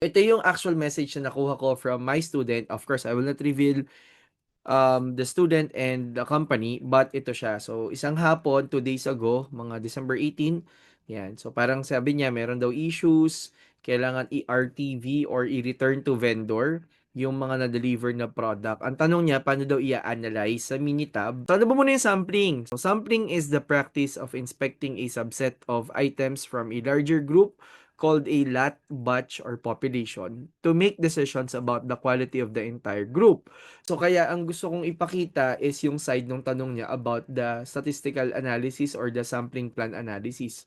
Ito yung actual message na nakuha ko from my student. Of course, I will not reveal the student and the company, but ito siya. So, isang hapon, 2 days ago, mga December 18, yan. So, parang sabi niya, meron daw issues, kailangan i-RTV or i-return to vendor yung mga na-deliver na product. Ang tanong niya, paano daw i-analyze sa Minitab? So, ano ba muna yung sampling? So, sampling is the practice of inspecting a subset of items from a larger group called a lot, batch, or population to make decisions about the quality of the entire group. So kaya ang gusto kong ipakita is yung side ng tanong niya about the statistical analysis or the sampling plan analysis.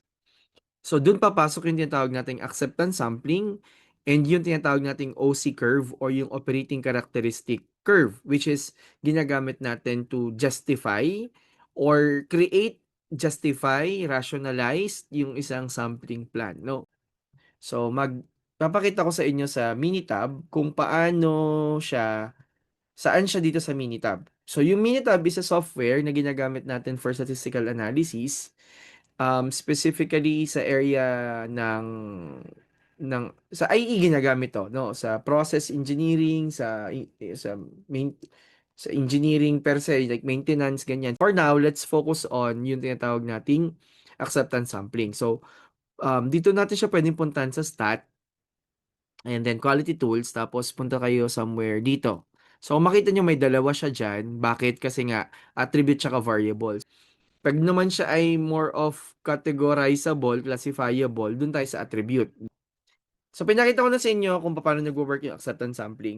So dun papasok yung tinatawag nating acceptance sampling and yung tinatawag nating OC curve or yung operating characteristic curve, which is ginagamit natin to justify or create, justify, rationalize yung isang sampling plan, no? So papakita ko sa inyo sa Minitab kung saan siya dito sa Minitab. So yung Minitab is a software na ginagamit natin for statistical analysis, specifically sa area sa IE ginagamit to, no? Sa process engineering, sa main sa engineering per se, like maintenance, ganyan. For now, let's focus on yung tinatawag nating acceptance sampling. So, dito natin siya pwedeng puntahan sa stat, and then quality tools, tapos punta kayo somewhere dito. So, kung makita nyo may dalawa siya dyan. Bakit? Kasi nga, attribute tsaka variables. Pag naman siya ay more of categorizable, classifiable, dun tayo sa attribute. So, pinakita ko na sa inyo kung paano nag-work yung acceptance sampling.